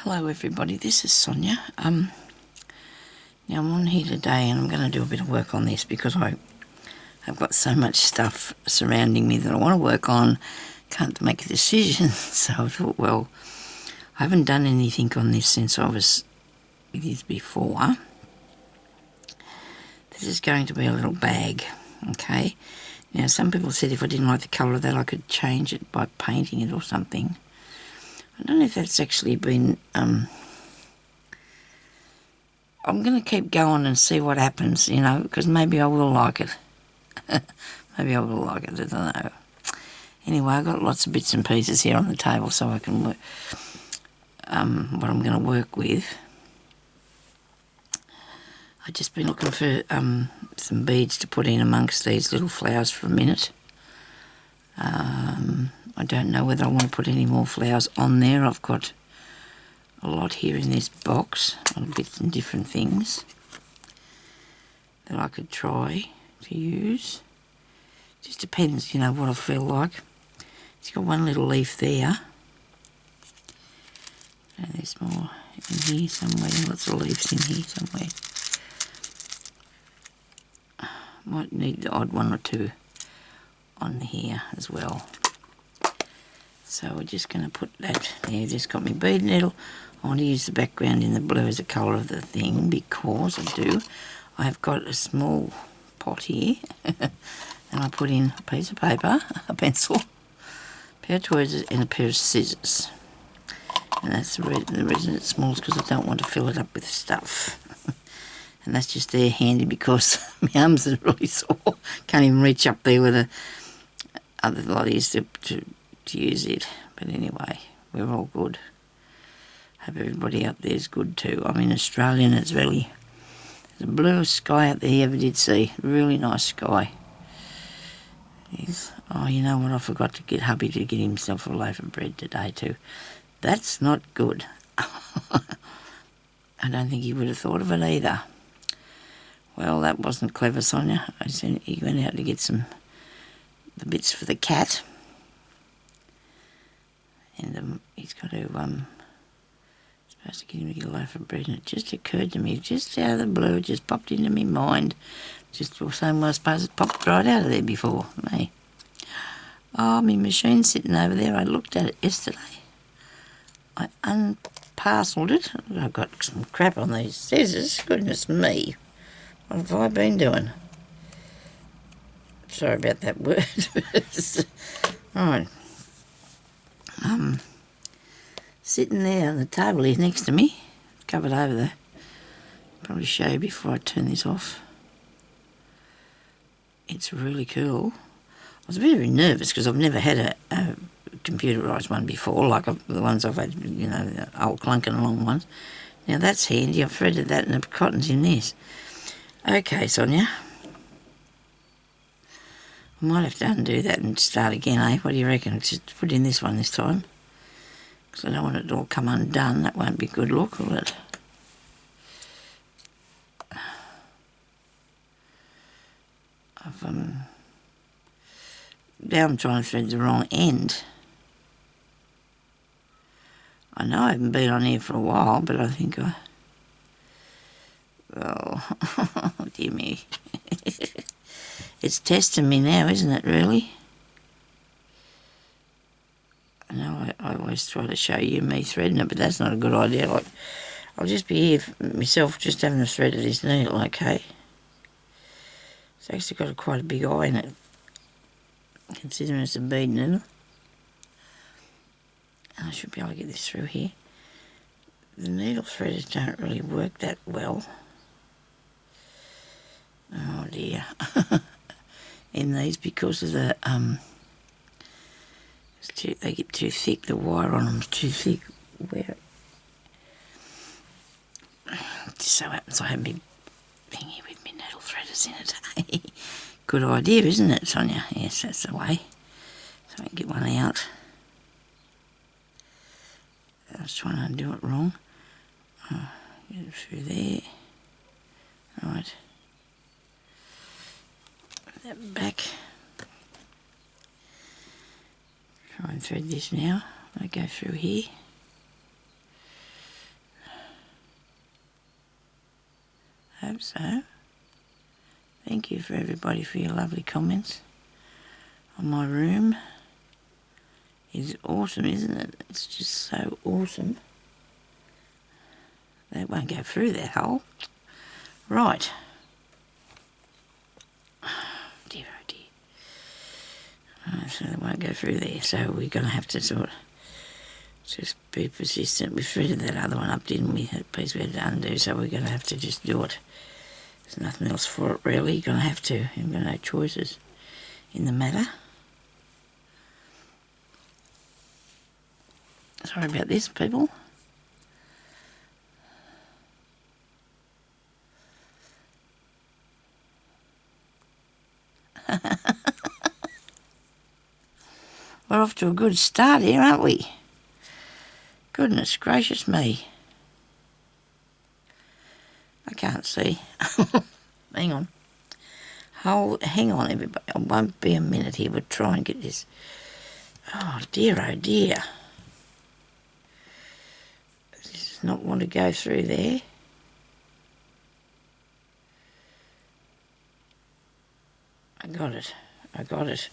Hello everybody, this is Sonia. Now I'm on here today and I'm going to do a bit of work on this because I've got so much stuff surrounding me that I want to work on, can't make a decision. So I thought, well, I haven't done anything on this since I was with you before. This is going to be a little bag, okay? Now some people said if I didn't like the colour of that I could change it by painting it or something. I don't know if that's actually been... I'm going to keep going and see what happens, you know, because maybe I will like it. Maybe I will like it, I don't know. Anyway, I've got lots of bits and pieces here on the table so I can work what I'm going to work with. I've just been looking for some beads to put in amongst these little flowers for a minute. I don't know whether I want to put any more flowers on there. I've got a lot here in this box, bits and different things that I could try to use. Just depends, you know, what I feel like. It's got one little leaf there. And there's more in here somewhere, lots of leaves in here somewhere. Might need the odd one or two on here as well. So we're just going to put that there. Just got my bead needle. I want to use the background in the blue as the colour of the thing because I've got a small pot here and I put in a piece of paper, a pencil, a pair of tweezers and a pair of scissors. And that's the reason it's small is because I don't want to fill it up with stuff. And that's just there handy because my arms are really sore. Can't even reach up there with the other lollies to use it. But anyway, we're all good. Hope everybody out there is good too. I'm in Australia and it's really the bluest sky out there you ever did see. Really nice sky. Oh, you know what? I forgot to get hubby to get himself a loaf of bread today too. That's not good. I don't think he would have thought of it either. Well, that wasn't clever, Sonia. I said he went out to get the bits for the cat. And he's got to, supposed to get him to get a loaf of bread, and it just occurred to me, just out of the blue, it just popped into my mind, just the same way I suppose it popped right out of there before me. Oh, my machine's sitting over there, I looked at it yesterday. I unparcelled it, I've got some crap on these scissors, goodness me, what have I been doing? Sorry about that word. Alright. Sitting there on the table here next to me, covered over there. Probably show you before I turn this off. It's really cool. I was a bit nervous because I've never had a computerised one before, like the ones I've had, you know, the old clunking long ones. Now that's handy. I've threaded that and the cotton's in this. Okay, Sonia. I might have to undo that and start again, eh? What do you reckon? Just put in this one this time. Because I don't want it to all come undone. That won't be good look, will it? Now I'm trying to thread the wrong end. I know I haven't been on here for a while, but I think oh, dear me. It's testing me now, isn't it, really? I know I always try to show you me threading it, but that's not a good idea. Like, I'll just be here myself just having a thread of this needle, okay? It's actually got quite a big eye in it, considering it's a bead needle. And I should be able to get this through here. The needle threaders don't really work that well. Oh dear. In these because of the they get too thick, the wire on them is too thick. Where it just so happens I have my thingy with my needle threaders in it. Good idea, isn't it, Sonia? Yes, that's the way. So I can get one out. I was trying to undo it wrong. Get it through there. Right. Put that back. Try and thread this now. I go through here. hope so. Thank you for everybody for your lovely comments on my room. It's awesome, isn't it? It's just so awesome. That won't go through that hole. Right. Dear, oh dear. So that won't go through there. So we're going to have to sort of just be persistent. We threaded that other one up, didn't we? That piece we had to undo, so we're going to have to just do it. There's nothing else for it really. You're going to have to. You've got no choices in the matter. Sorry about this, people. We're off to a good start here, aren't we? Goodness gracious me. I can't see. Hang on. Hang on, everybody. It won't be a minute here. We'll try and get this. Oh dear, oh dear. This does not want to go through there. I got it. I got it.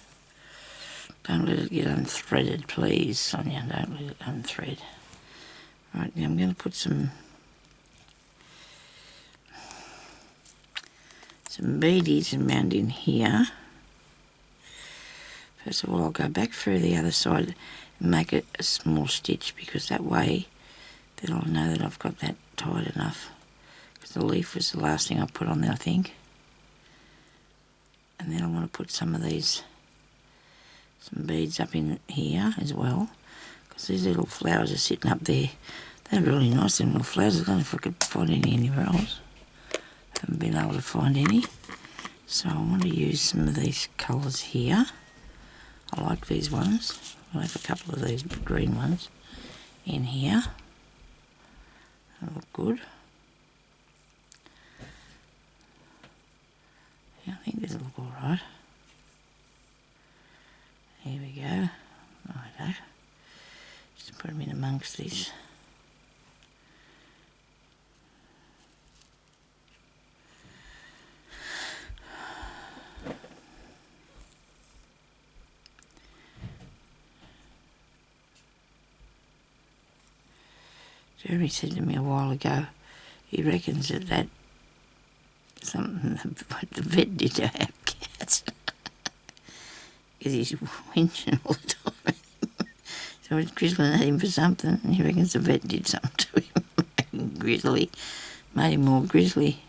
Don't let it get unthreaded, please, Sonia. Don't let it unthread. Right, now I'm going to put some beadies around in here. First of all, I'll go back through the other side and make it a small stitch, because that way then I'll know that I've got that tight enough. Because the leaf was the last thing I put on there, I think. And then I want to put some beads up in here as well, because these little flowers are sitting up there. They're really nice, them little flowers. I don't know if I could find any anywhere else. Haven't been able to find any. So I want to use some of these colours here. I like these ones. I'll have a couple of these green ones in here. They look good. Yeah, I think this will look alright. Here we go. Righto. Just put them in amongst this. Jeremy said to me a while ago, he reckons that something what the vet did to our cats. Because he's whinging all the time. So it's grizzling at him for something, and he reckons the vet did something to him. Made him more grizzly.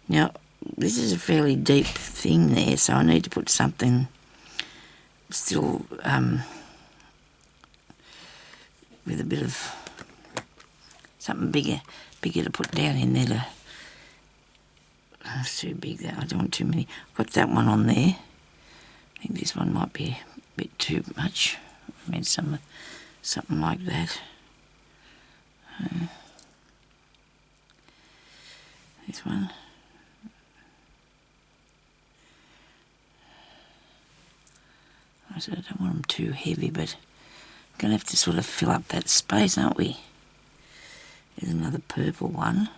Now, this is a fairly deep thing there, so I need to put something still with a bit of something bigger to put down in there. That's too big there. I don't want too many. I've got that one on there. I think this one might be a bit too much. I mean, something like that. This one. I said I don't want them too heavy, but I'm going to have to sort of fill up that space, aren't we? There's another purple one.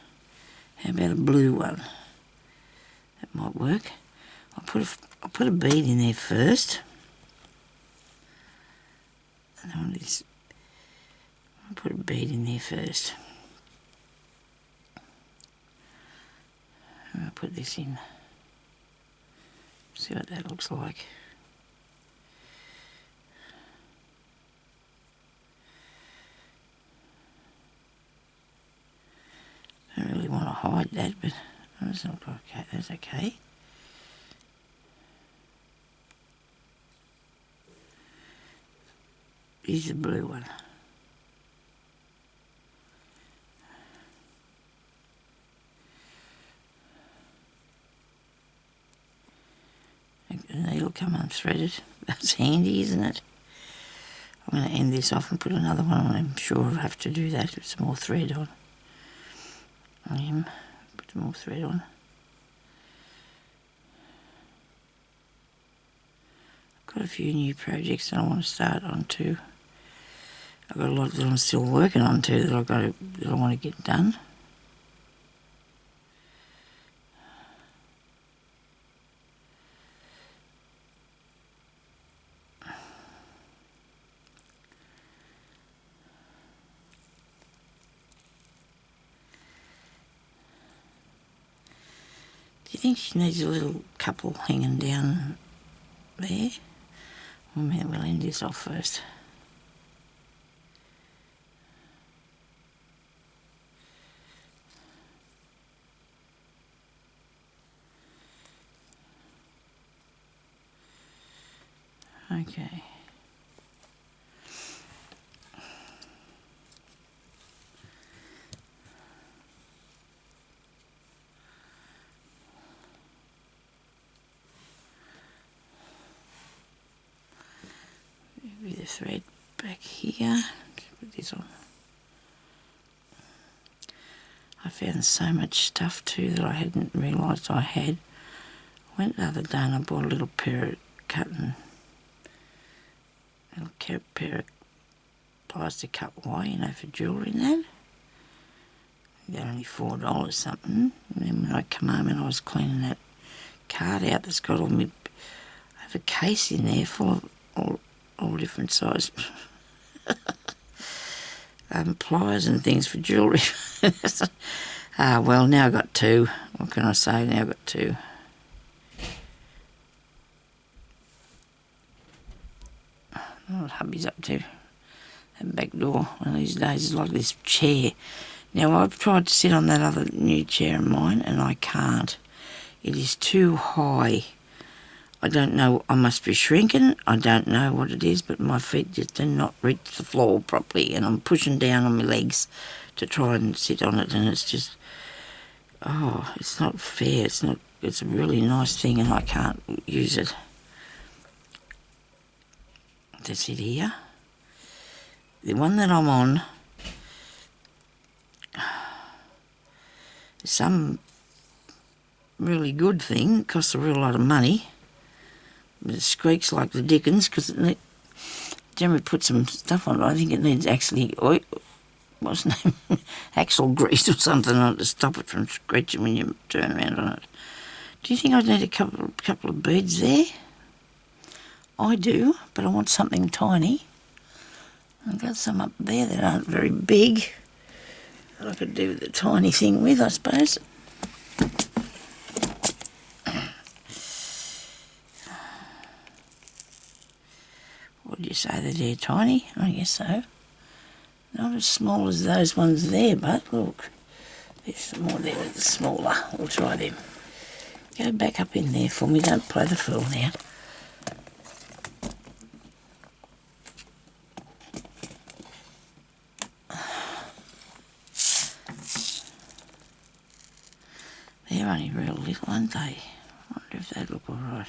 How about a blue one? That might work. I'll put a bead in there first. And I'll put a bead in there first. And I'll put this in. See what that looks like. I don't really want to hide that, but that's not okay. That's okay. Here's the blue one. The needle come unthreaded. That's handy, isn't it? I'm going to end this off and put another one on. I'm sure I'll have to do that with some more thread on. Put some more thread on. I've got a few new projects that I want to start on too. I've got a lot that I'm still working on too that I want to get done. you think she needs a little couple hanging down there? We'll end this off first. Okay. Maybe the thread back here. Put this on. I found so much stuff too that I hadn't realised I had. I went the other day and I bought a little pair of pair of pliers to cut wire, you know, for jewellery and that. They're only $4 something. And then when I come home and I was cleaning that card out that's got all my... I have a case in there full of all different size pliers and things for jewellery. Well, now I've got two. What can I say? Now I've got two. What hubby's up to? That back door one of these days is like this chair. Now I've tried to sit on that other new chair of mine and I can't. It is too high. I don't know, I must be shrinking, I don't know what it is, but my feet just do not reach the floor properly and I'm pushing down on my legs to try and sit on it and it's just, oh, it's not fair, it's a really nice thing and I can't use it. To sit here. The one that I'm on, is some really good thing, it costs a real lot of money. But it squeaks like the dickens because it generally put some stuff on it. I think it needs actually what's the name? Axle grease or something on it to stop it from screeching when you turn around on it. Do you think I'd need a couple of beads there? I do, but I want something tiny. I've got some up there that aren't very big that I could do the tiny thing with, I suppose. Would you say that they're tiny? I guess so. Not as small as those ones there, but look, there's some more there that are smaller. We'll try them. Go back up in there for me, don't play the fool now. They're only real little, aren't they? I wonder if they look alright.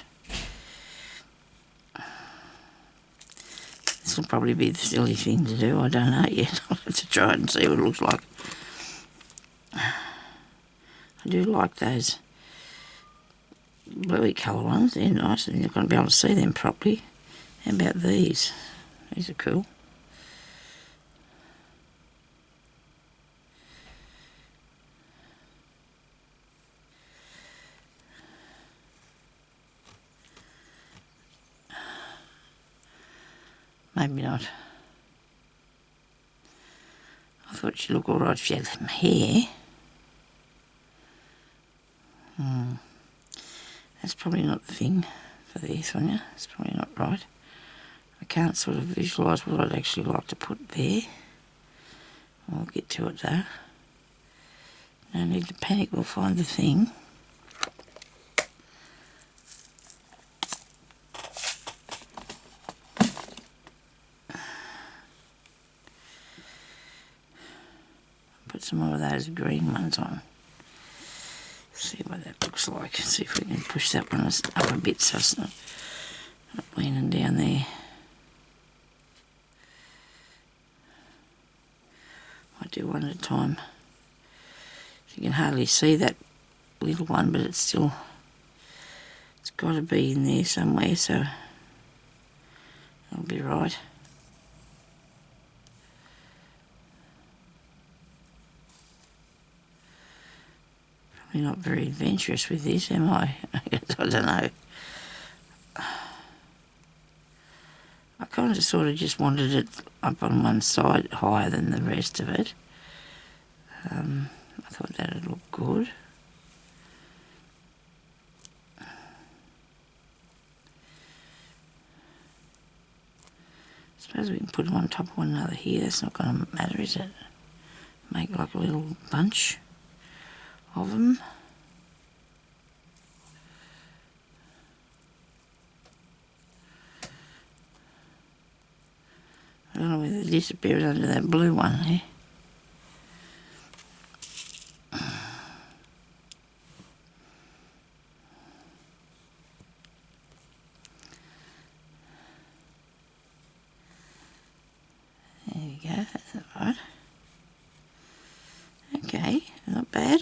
This will probably be the silly thing to do, I don't know yet. I'll have to try it and see what it looks like. I do like those bluey colour ones, they're nice and you're not going to be able to see them properly. How about these? These are cool. Maybe not. I thought she'd look alright if she had some hair. That's probably not the thing for the Sonya. It's probably not right. I can't sort of visualise what I'd actually like to put there. I'll get to it though. No need to panic, we'll find the thing. Put some more of those green ones on. See what that looks like. See if we can push that one up a bit so it's not leaning down there. I do one at a time. You can hardly see that little one, but it's got to be in there somewhere, so it'll be right. Probably not very adventurous with this, am I? I don't know. I kind of sort of just wanted it up on one side higher than the rest of it. I thought that'd look good. suppose we can put them on top of one another here. That's not going to matter, is it? Make like a little bunch of them. I don't know whether they disappeared under that blue one there. There we go, that's alright. Okay, not bad.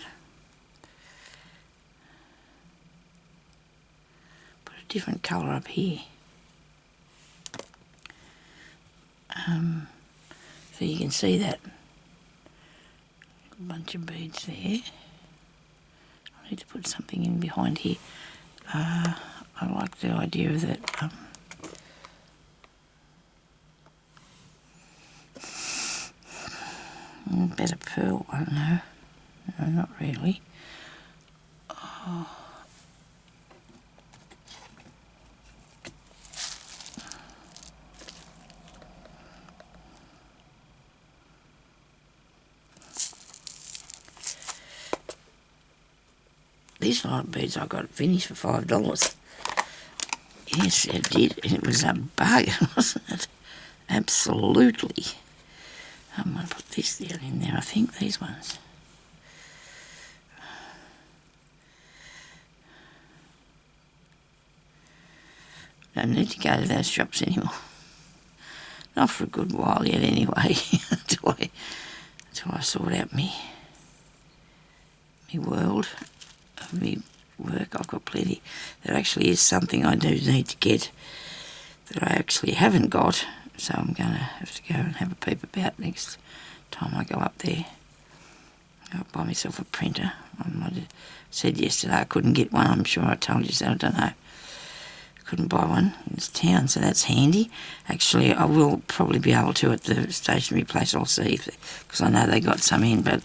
Put a different colour up here. So you can see that bunch of beads there. I need to put something in behind here. I like the idea of that better pearl one, no, not really. Oh. These light beads I got finished for $5. Yes, I did. It was a bargain, wasn't it? Absolutely. I'm going to put this down in there, I think, these ones. Don't need to go to those shops anymore. Not for a good while yet anyway, until I sort out me world of me work. I've got plenty. There actually is something I do need to get that I actually haven't got, so I'm going to have to go and have a peep about next time I go up there. I'll buy myself a printer. I said yesterday I couldn't get one. I'm sure I told you so. I don't know. Couldn't buy one in this town, so that's handy. Actually, I will probably be able to at the stationery place. I'll see, because I know they got some in, but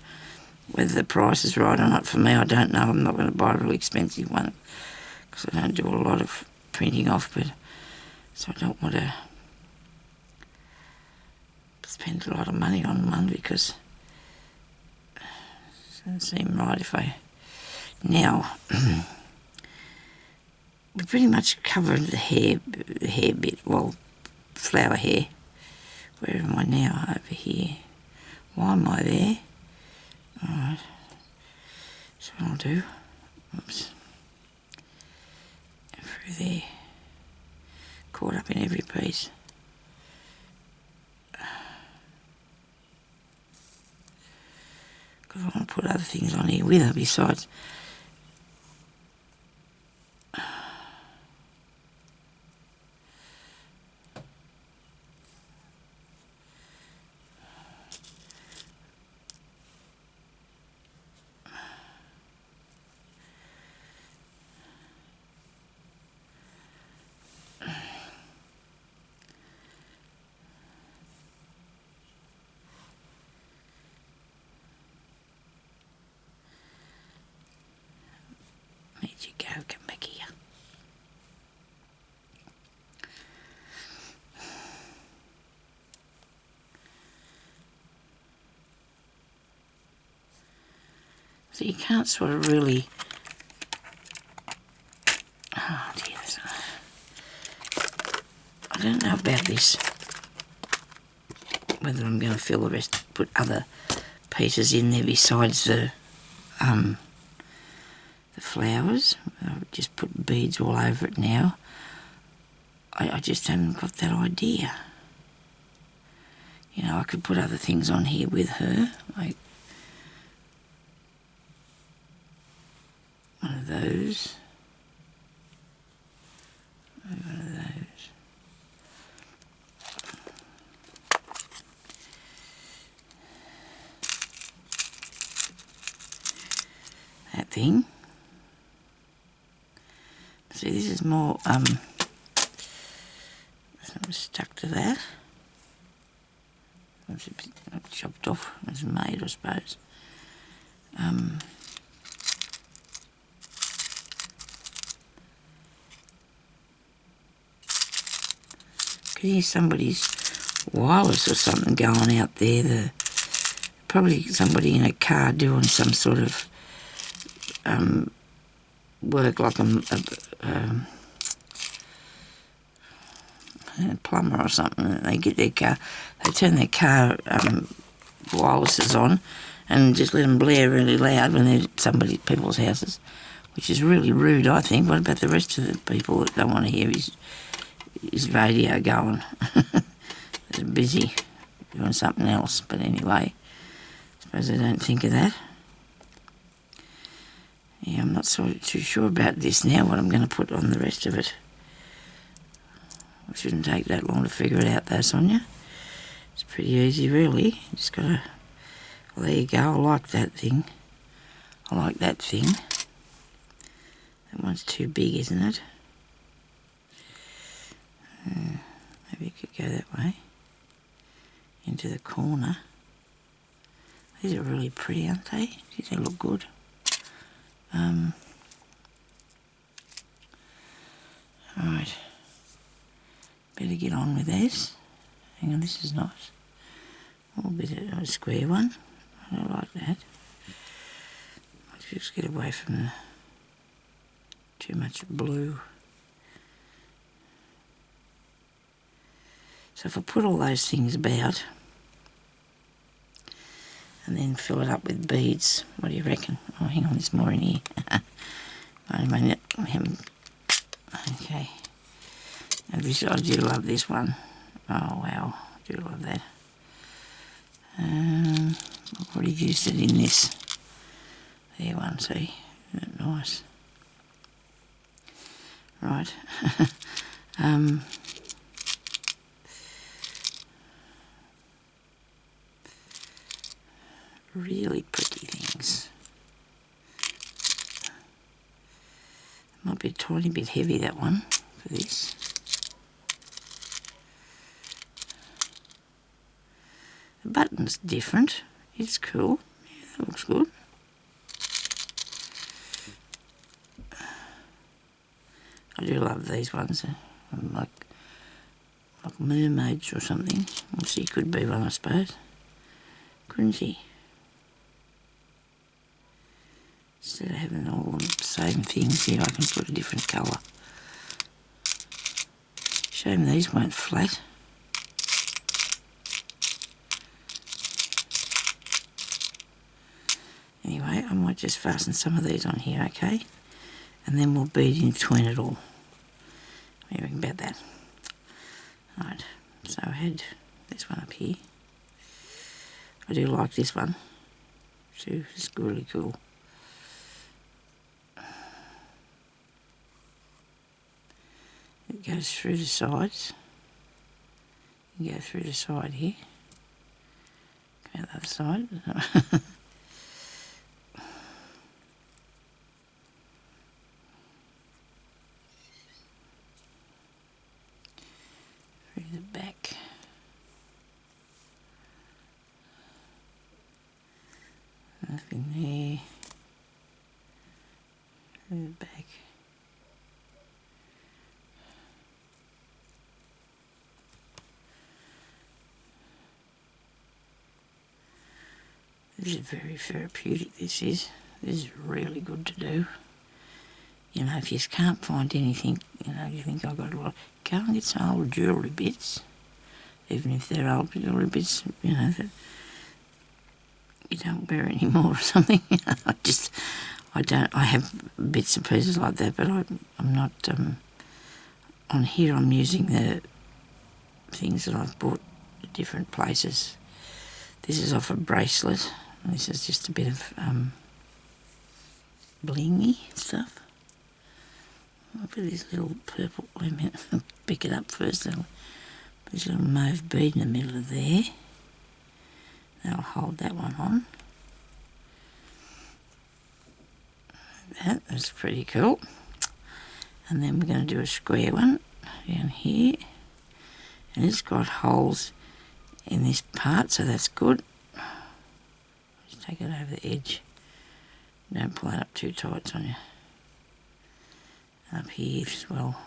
whether the price is right or not for me, I don't know. I'm not going to buy a really expensive one, because I don't do a lot of printing off, but so I don't want to spend a lot of money on one, because it doesn't seem right if I... Now... we pretty much covered the hair bit, well, flower hair. Where am I now? Over here. Why am I there? Alright. So what I'll do, oops, through there. Caught up in every piece. Because I want to put other things on here with her besides. Where'd you go? Come back here. So you can't sort of really... Oh dear, I don't know about this. Whether I'm going to fill the rest, put other pieces in there besides the flowers. I've just put beads all over it now. I just haven't got that idea. You know, I could put other things on here with her, like one of those. One of those. That thing. See, this is more, I'm stuck to that. It's a bit chopped off as made, I suppose. Could hear somebody's wireless or something going out there. Probably somebody in a car doing some sort of work, like a plumber or something. They get their car, they turn their car wirelesses on and just let them blare really loud when they're at people's houses, which is really rude, I think. What about the rest of the people that don't want to hear his radio going? They're busy doing something else. But anyway, I suppose I don't think of that. Yeah, I'm not too sure about this now, what I'm going to put on the rest of it. It shouldn't take that long to figure it out though, Sonia. It's pretty easy, really. You just got to... Well, there you go. I like that thing. I like that thing. That one's too big, isn't it? Maybe it could go that way. Into the corner. These are really pretty, aren't they? They look good. Alright. Better get on with this. Hang on, this is nice. A little bit of a square one. I don't like that. Let's just get away from too much blue. So if I put all those things about and then fill it up with beads, what do you reckon? Oh, hang on, there's more in here. Wait a minute. Okay. I do love this one. Oh, wow. I do love that. I've already used it in this. There one, see? Isn't that nice? Right. Really pretty things. Might be a tiny bit heavy, that one, for this. The button's different. It's cool. Yeah, that looks good. I do love these ones. Like mermaids or something. Well, she could be one, I suppose. Couldn't she? Instead of having all the same things here, I can put a different colour. Shame these weren't flat. Anyway, I might just fasten some of these on here, okay? And then we'll bead in between it all. What do you think about that? Right, so I had this one up here. I do like this one. too. It's really cool. It goes through the sides. You go through the side here. Go out the other side. Through the back. Nothing there. Through the back. This is very therapeutic, this is. This is really good to do. You know, if you can't find anything, you know, you think I've got a lot, go and get some old jewellery bits. Even if they're old jewellery bits, you know, that you don't wear anymore or something. I have bits and pieces like that, but I'm not, on here I'm using the things that I've bought at different places. This is off a bracelet. This is just a bit of blingy stuff. I'll put this little purple, wait a minute, pick it up first. Put this little mauve bead in the middle of there. That'll hold that one on. That's pretty cool. And then we're going to do a square one down here. And it's got holes in this part, so that's good. Just take it over the edge. Don't pull it up too tight on you. Up here as well.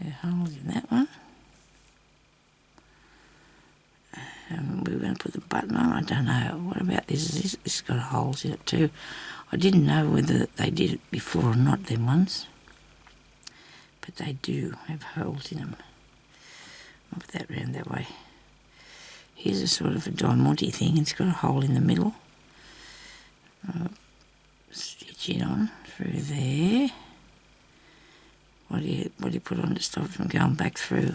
There's holes in that one. We were going to put the button on. I don't know. What about this? This has got holes in it too. I didn't know whether they did it before or not, them ones. But they do have holes in them. I'll put that round that way. Here's a sort of a diamante thing. It's got a hole in the middle. I'll stitch it on through there. What do you put on to stop it from going back through?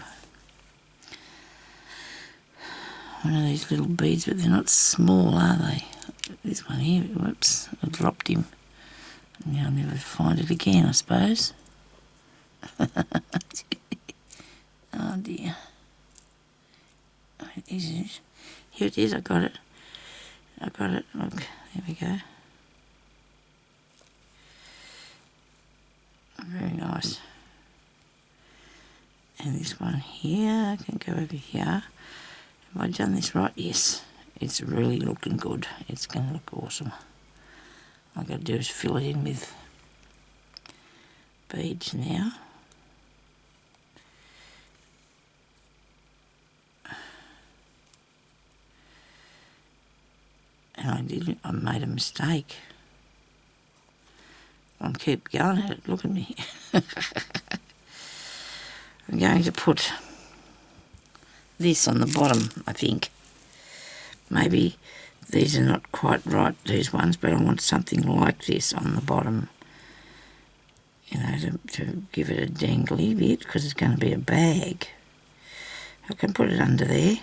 One of these little beads, but they're not small, are they? This one here, whoops, I dropped him. Now I'll never find it again, I suppose. Oh dear. Oh, is it? Here it is, I got it. Look, there we go. Very nice. And this one here, I can go over here. Have I done this right? Yes. It's really looking good. It's going to look awesome. All I've got to do is fill it in with beads now. And I made a mistake. I'll keep going at it. Look at me. I'm going to put this on the bottom, I think. Maybe these are not quite right, these ones, but I want something like this on the bottom. You know, to give it a dangly bit, because it's going to be a bag. I can put it under there.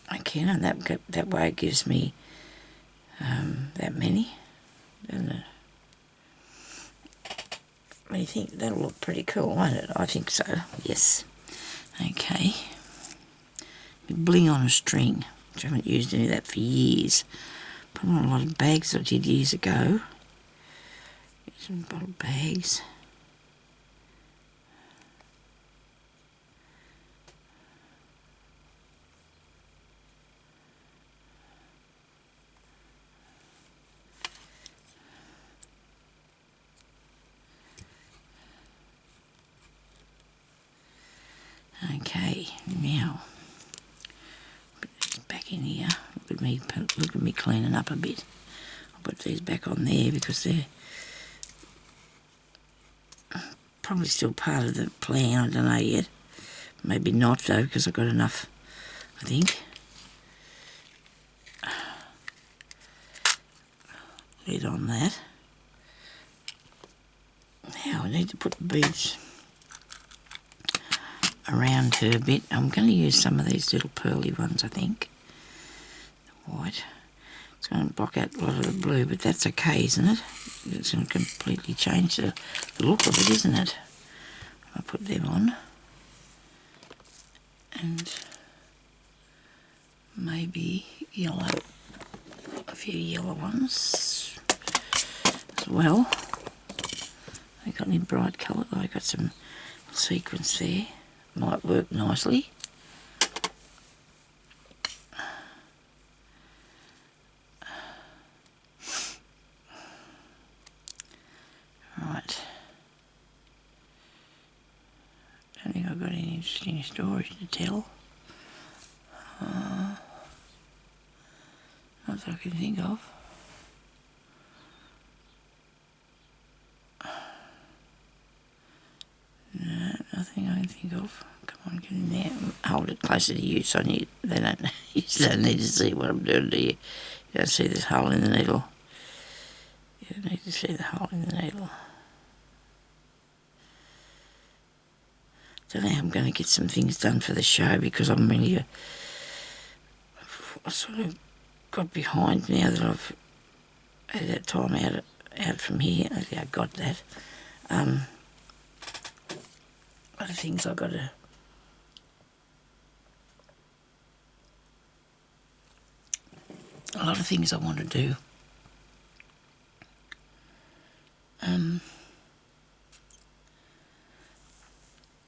I can, and that way it gives me that many, doesn't it? What do you think? That'll look pretty cool, won't it? I think so, yes. Okay. Bling on a string, which I haven't used any of that for years. Put on a lot of bags I did years ago. Some bottle bags. Okay, now put these back in here. Look at me cleaning up a bit. I'll put these back on there because they're probably still part of the plan. I don't know yet. Maybe not though, because I've got enough, I think. Lid on that. Now I need to put the beads around her a bit. I'm going to use some of these little pearly ones, I think. The white. It's going to block out a lot of the blue, but that's okay, isn't it? It's going to completely change the look of it, isn't it? I'll put them on. And maybe yellow. A few yellow ones as well. I got any bright colour? I got some sequins there. Might work nicely. Right. Don't think I've got any interesting stories to tell. Not that I can think of. No, nothing I can think of. Come on, get in there. Hold it closer to you, Sonya. You don't need to see what I'm doing, do you? You don't see this hole in the needle. You don't need to see the hole in the needle. Don't know how I'm going to get some things done for the show because I'm really I sort of got behind now that I've had that time out from here. I got that. Other things I've got to a lot of things I want to do.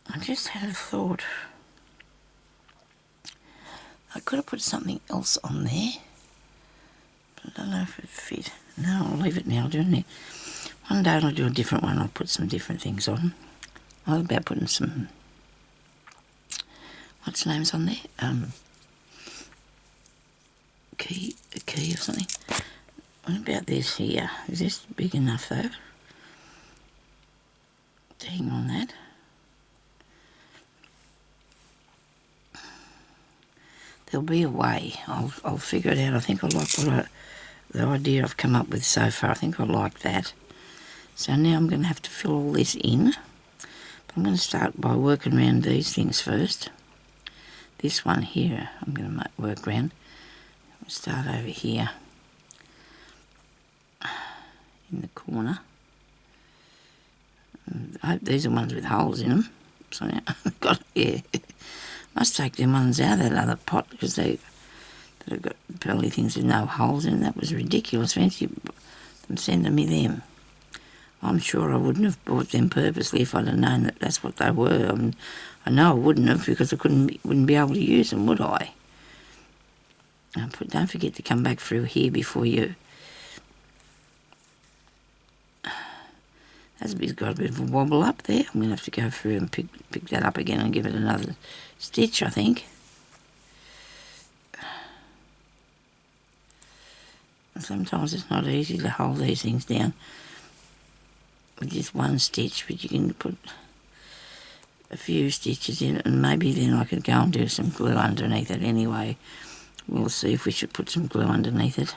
I just had a thought. I could have put something else on there, but I don't know if it fit. No, I'll leave it now, don't it? One day I'll do a different one. I'll put some different things on. I was about putting some, what's the names on there? A key or something. What about this here? Is this big enough though to hang on that? There'll be a way. I'll figure it out. I think I like the idea I've come up with so far. I think I like that. So now I'm going to have to fill all this in. But I'm going to start by working around these things first. This one here I'm going to work around. We'll start over here in the corner. I hope these are ones with holes in them. Sonya, yeah. Must take them ones out of that other pot because they've got pearly things with no holes in them. That was ridiculous. Fancy them sending me them. I'm sure I wouldn't have bought them purposely if I'd have known that that's what they were. I know I wouldn't have because I wouldn't be able to use them, would I? Don't forget to come back through here before you... That's got a bit of a wobble up there. I'm going to have to go through and pick that up again and give it another stitch, I think. Sometimes it's not easy to hold these things down with just one stitch, but you can put a few stitches in it and maybe then I could go and do some glue underneath it anyway. We'll see if we should put some glue underneath it.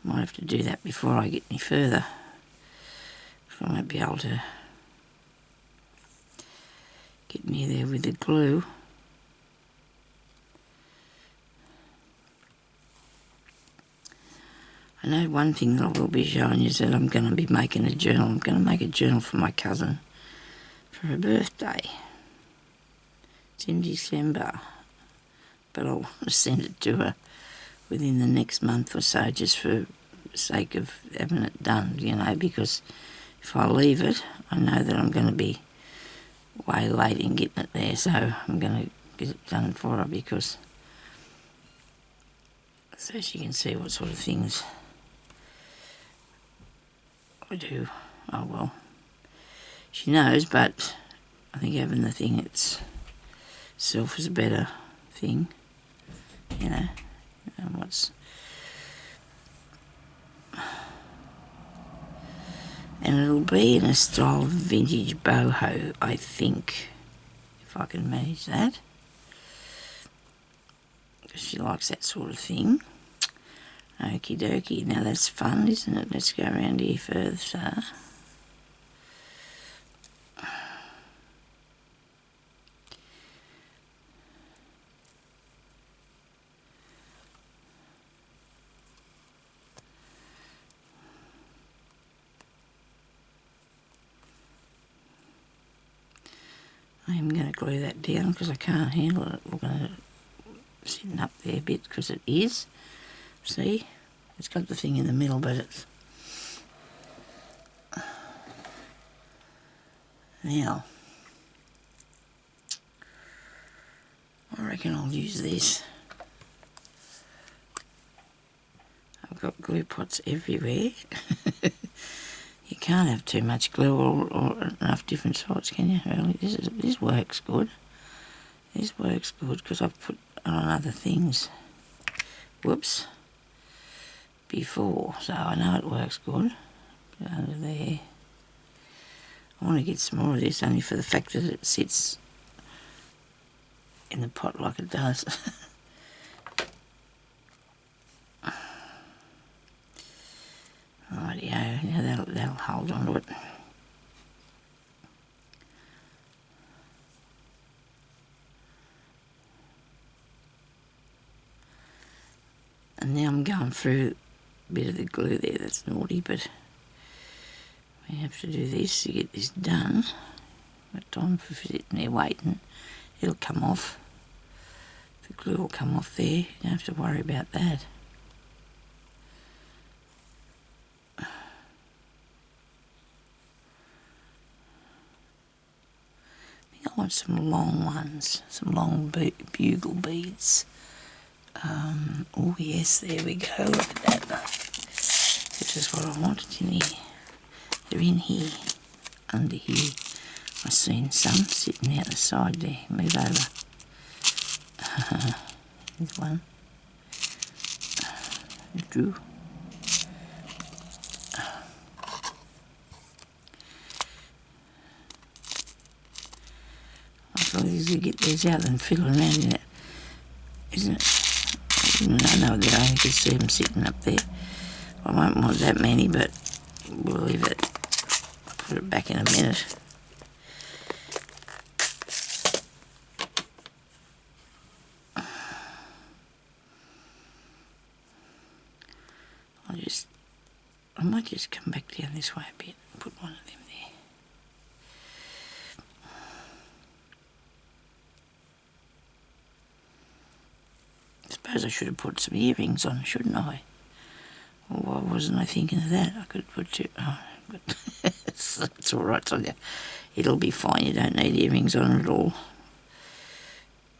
Might have to do that before I get any further. I won't be able to get near there with the glue. I know one thing that I will be showing you is that I'm going to be making a journal. I'm going to make a journal for my cousin for her birthday. It's in December, but I'll send it to her within the next month or so just for the sake of having it done, you know, because if I leave it, I know that I'm going to be way late in getting it there, so I'm going to get it done for her because so she can see what sort of things I do. Oh well, she knows, but I think having the thing itself is a better thing, you know, and and it'll be in a style of vintage boho, I think, if I can manage that, because she likes that sort of thing. Okie dokie, now that's fun, isn't it? Let's go around here further. I am going to glue that down because I can't handle it looking at it sitting up there a bit because it is. See? It's got the thing in the middle, but it's... Now, I reckon I'll use this. I've got glue pots everywhere. You can't have too much glue or enough different sorts, can you? Really, this works good. This works good because I've put on other things. Whoops. Before, so I know it works good. Put it under there. I want to get some more of this only for the fact that it sits in the pot like it does. Rightio, now that'll hold on to it. And now I'm going through a bit of the glue there, that's naughty, but we have to do this to get this done. Got time for sitting there waiting. It'll come off. The glue will come off there, you don't have to worry about that. I want some long ones, some long bugle beads. Oh yes, there we go, look at that. This is what I wanted in here. They're in here. under here. I've seen some sitting out the side there. Move over. There's one. Drew. I thought easier to get these out than fiddling around in it, isn't it? I know that I only can see them sitting up there. I won't want that many, but we'll leave it. I'll put it back in a minute. I might just come back down this way a bit and put one of them there. I suppose I should have put some earrings on, shouldn't I? Well, why wasn't I thinking of that? I could have put two. Oh, but it's all right, Sonya. It'll be fine. You don't need earrings on at all.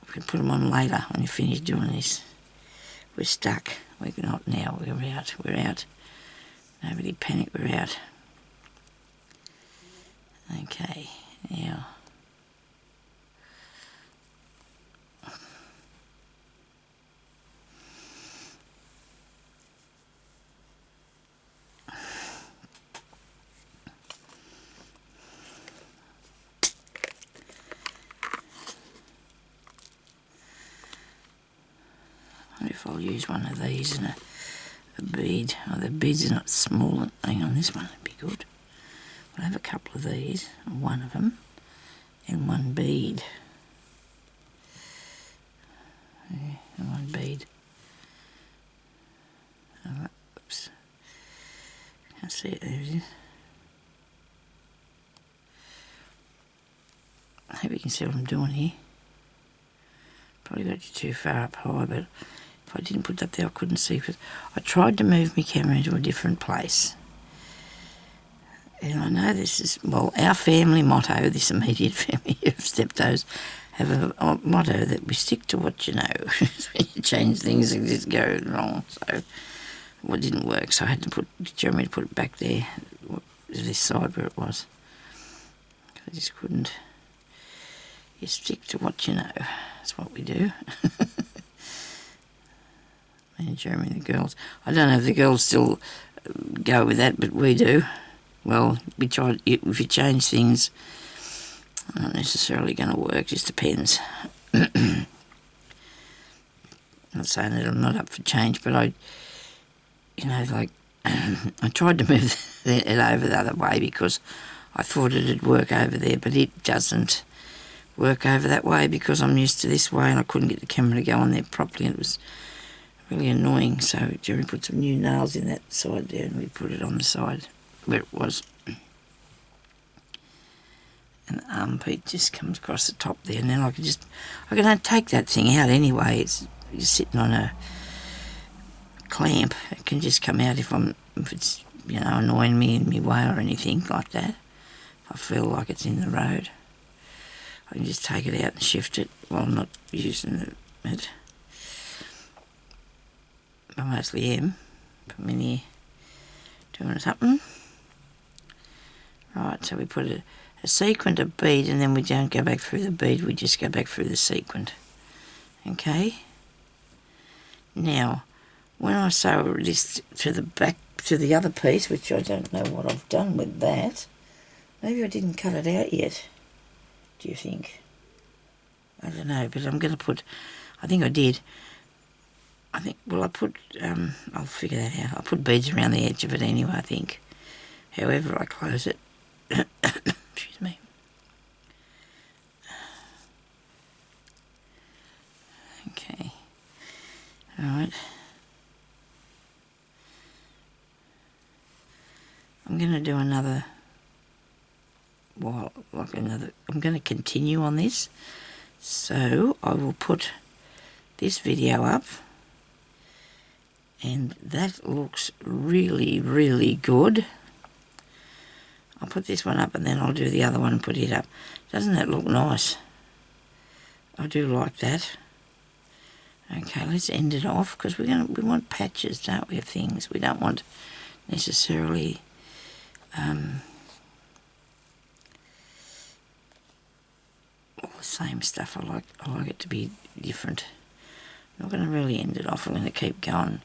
We can put them on later when you finish doing this. We're stuck. We're not now. We're out. We're out. Nobody panic. We're out. Okay. Now. I wonder if I'll use one of these and a bead. Oh, the beads are not small. Hang on, this one would be good. We'll have a couple of these, one of them, and one bead. Yeah, and one bead. Oh, oops. Can't see it, there it is. I hope you can see what I'm doing here. Probably got you too far up high, but if I didn't put that there I couldn't see. But I tried to move my camera into a different place. And I know this is, well, our family motto, this immediate family of steptos, have a motto that we stick to what you know. When you change things, it just goes wrong. So, well, it didn't work, so I had to put Jeremy to put it back there, this side where it was. I just couldn't. You stick to what you know. That's what we do. Me and Jeremy and the girls. I don't know if the girls still go with that, but we do. Well, we try. If you change things, not necessarily going to work. Just depends. Not saying that I'm not up for change, but I tried to move it over the other way because I thought it'd work over there, but it doesn't work over that way because I'm used to this way and I couldn't get the camera to go on there properly and it was really annoying. So Jeremy put some new nails in that side there and we put it on the side where it was. And the armpit just comes across the top there and then I can take that thing out anyway. It's just sitting on a clamp. It can just come out if it's annoying me in my way or anything like that. If I feel like it's in the road, I can just take it out and shift it while I'm not using it. I mostly am. Put them in here doing something. Right, so we put a sequin, a bead, and then we don't go back through the bead, we just go back through the sequin. Okay? Now, when I sew this to the back, to the other piece, which I don't know what I've done with that, maybe I didn't cut it out yet. Do you think? I don't know, but I'm going to put, I think I did. I think, well, I'll figure that out. I'll put beads around the edge of it anyway, I think. However I close it. Excuse me. Okay. All right. I'm going to do another, I'm going to continue on this. So I will put this video up. And that looks really, really good. I'll put this one up and then I'll do the other one and put it up. Doesn't that look nice? I do like that. Okay, let's end it off because we want patches, don't we, of things. We don't want necessarily same stuff. I like it to be different. I'm not going to really end it off. I'm going to keep going.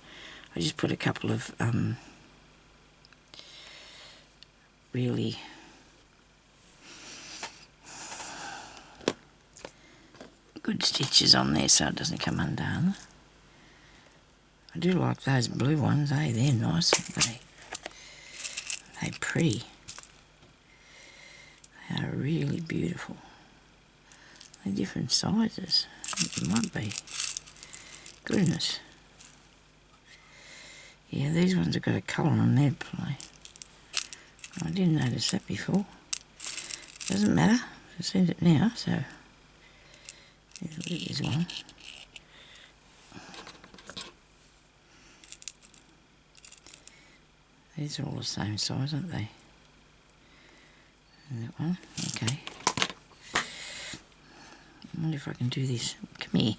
I just put a couple of really good stitches on there so it doesn't come undone. I do like those blue ones, eh? They're nice, aren't they? They're pretty. They are really beautiful. They're different sizes. It might be. Goodness. Yeah, these ones have got a colour on their play. I didn't notice that before. Doesn't matter. I've seen it now, so here's one. These are all the same size, aren't they? And that one, okay. I wonder if I can do this. Come here.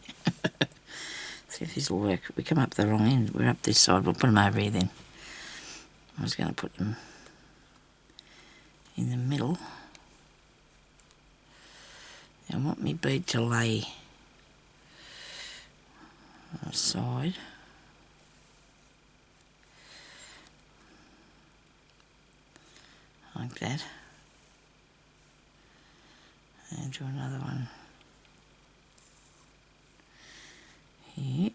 See if this will work. We come up the wrong end. We're up this side. We'll put them over here then. I was going to put them in the middle. I want my bead to lay on the side. Like that. And do another one here.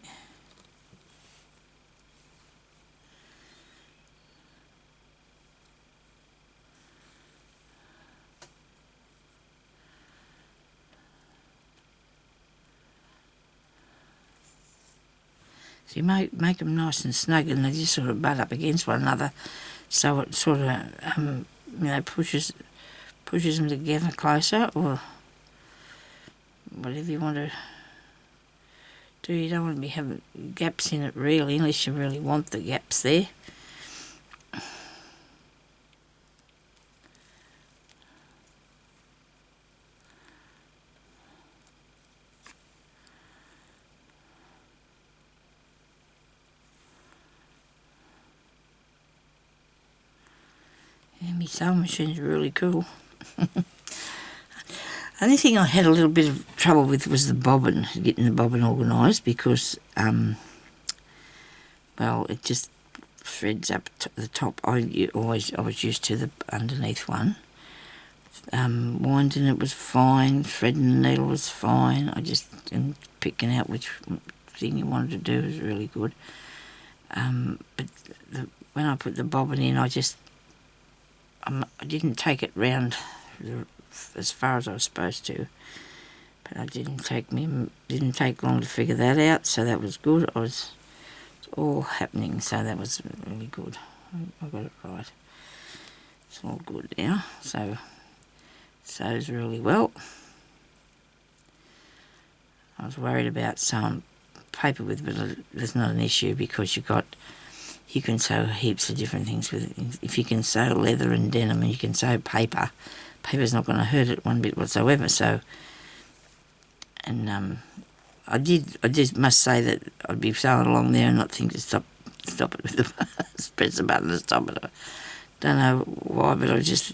So you make them nice and snug, and they just sort of butt up against one another, so it sort of pushes them together closer, or whatever you want to do. You don't want to be having gaps in it really, unless you really want the gaps there. My sewing machine's really cool. Only thing I had a little bit of trouble with was the bobbin, getting the bobbin organised, because, well, it just threads up to the top. I was used to the underneath one. Winding it was fine, threading the needle was fine. And picking out which thing you wanted to do was really good. But when I put the bobbin in, I didn't take it round as far as I was supposed to, but didn't take long to figure that out, so that was good. It's all happening, so that was really good. I got it right. It's all good now, so sews really well. I was worried about sewing paper with, but there's not an issue, because you can sew heaps of different things with it. If you can sew leather and denim, and you can sew paper, paper's not going to hurt it one bit whatsoever. So, and I just must say that I'd be sewing along there and not think to stop it with the press the button to stop it. I don't know why, but I just,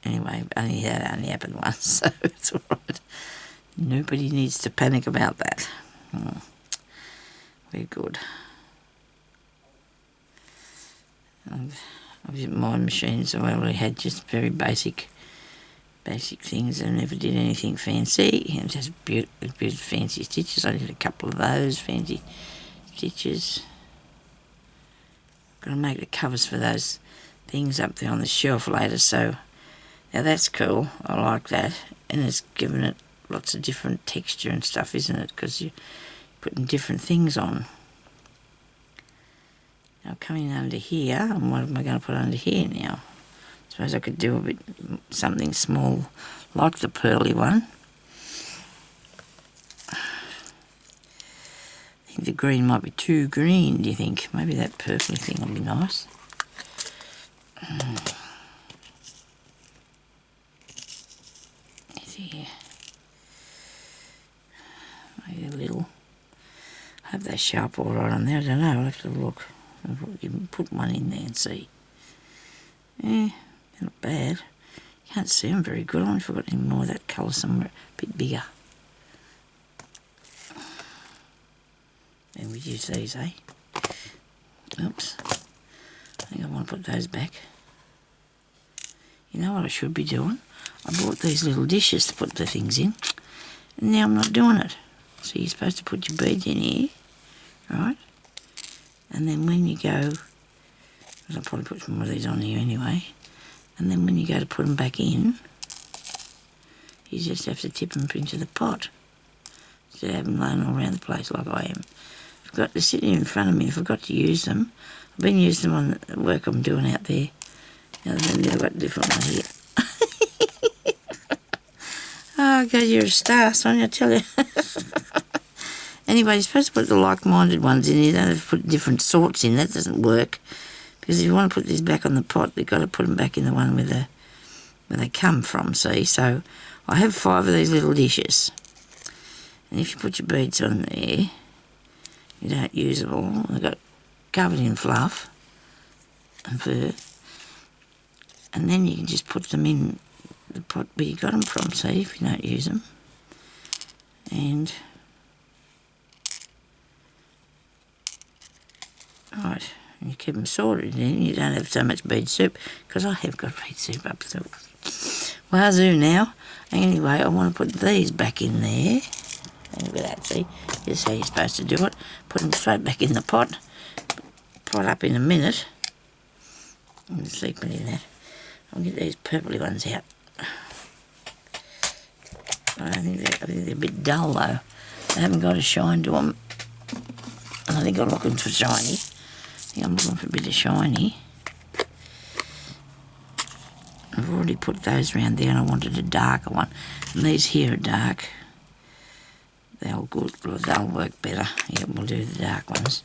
anyway, only happened once, so it's all right. Nobody needs to panic about that. We're good. I didn't mind machines, so I only had just very basic things. I never did anything fancy. And just beautiful fancy stitches. I did a couple of those fancy stitches. Got to make the covers for those things up there on the shelf later. So now that's cool. I like that, and it's given it lots of different texture and stuff, isn't it? Because you're putting different things on. Now coming under here, and what am I going to put under here now? I suppose I could do something small like the pearly one. I think the green might be too green, do you think? Maybe that purpley thing will be nice. Is here. Maybe a little. I hope they sharp all right on there. I don't know, I'll have to look. You can put one in there and see. Yeah, not bad. Can't see them very good. I wonder if I've got any more of that colour somewhere a bit bigger. And we use these, eh? Oops. I think I want to put those back. You know what I should be doing? I bought these little dishes to put the things in. And now I'm not doing it. So you're supposed to put your beads in here, right? And then when you go, I'll probably put some of these on here anyway. And then when you go to put them back in, you just have to tip them into the pot. Instead of having them laying all around the place like I am. I've got to sit here in front of me. I forgot to use them. I've been using them on the work I'm doing out there. And then I've got a different one here. Oh, God, you're a star, Sonya, I tell you. Anyway, you're supposed to put the like-minded ones in. You don't have to put different sorts in. That doesn't work. Because if you want to put these back on the pot, you've got to put them back in the one where they come from, see? So I have 5 of these little dishes. And if you put your beads on there, you don't use them all. They've got covered in fluff and fur. And then you can just put them in the pot where you got them from, see, if you don't use them. And, right, and you keep them sorted, and you don't have so much bead soup, because I have got bead soup up there. Wazoo now. Anyway, I want to put these back in there. Look at that, see? This is how you're supposed to do it. Put them straight back in the pot. Pot up in a minute. I'm just sleeping in that. I'll get these purpley ones out. I think they're a bit dull though. They haven't got a shine to them. And I think I'm looking for shiny. I think I'm looking for a bit of shiny. I've already put those around there and I wanted a darker one. And these here are dark. They'll work better. Yeah, we'll do the dark ones.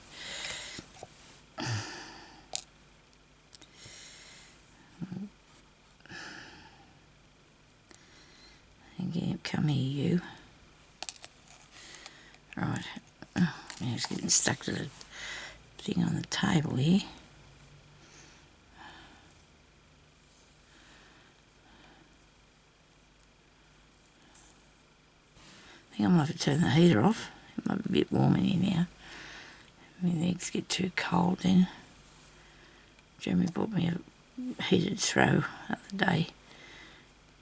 Again, come here, you. Right. Oh, it's getting stuck to the thing on the table here. I think I might have to turn the heater off. It might be a bit warm in here now. My legs get too cold then. Jeremy bought me a heated throw the other day.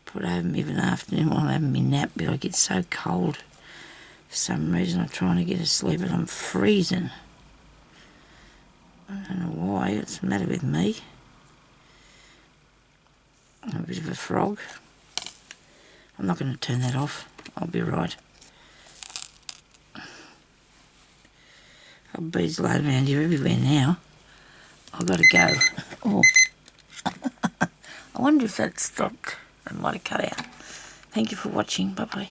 Put over me of an afternoon while I'm having my nap because I get so cold. For some reason I'm trying to get asleep and I'm freezing. I don't know why, what's the matter with me? I'm a bit of a frog. I'm not going to turn that off, I'll be right. I've beads lying around here everywhere now. I've got to go. Oh. I wonder if that stopped. I might have cut out. Thank you for watching. Bye-bye.